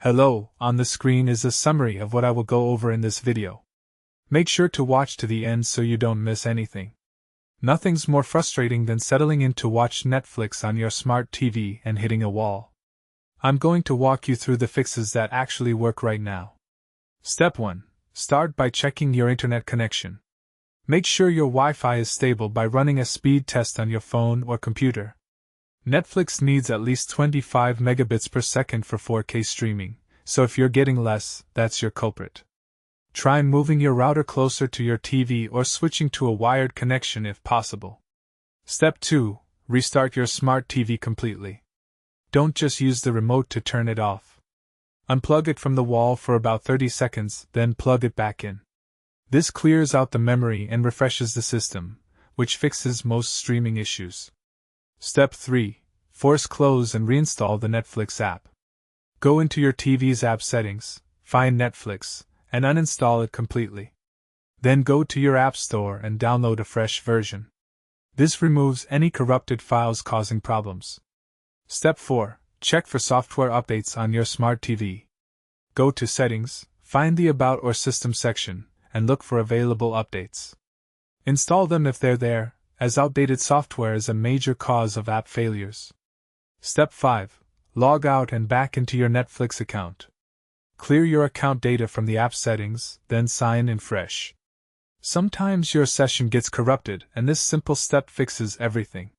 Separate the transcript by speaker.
Speaker 1: Hello, on the screen is a summary of what I will go over in this video. Make sure to watch to the end so you don't miss anything. Nothing's more frustrating than settling in to watch Netflix on your smart TV and hitting a wall. I'm going to walk you through the fixes that actually work right now. Step 1. Start by checking your internet connection. Make sure your Wi-Fi is stable by running a speed test on your phone or computer. Netflix needs at least 25 megabits per second for 4K streaming, so if you're getting less, that's your culprit. Try moving your router closer to your TV or switching to a wired connection if possible. Step 2. Restart your smart TV completely. Don't just use the remote to turn it off. Unplug it from the wall for about 30 seconds, then plug it back in. This clears out the memory and refreshes the system, which fixes most streaming issues. Step 3. Force close and reinstall the Netflix app. Go into your TV's app settings, find Netflix, and uninstall it completely. Then go to your App Store and download a fresh version. This removes any corrupted files causing problems. Step 4. Check for software updates on your smart TV. Go to Settings, find the About or System section, and look for available updates. Install them if they're there, as outdated software is a major cause of app failures. Step 5. Log out and back into your Netflix account. Clear your account data from the app settings, then sign in fresh. Sometimes your session gets corrupted, and this simple step fixes everything.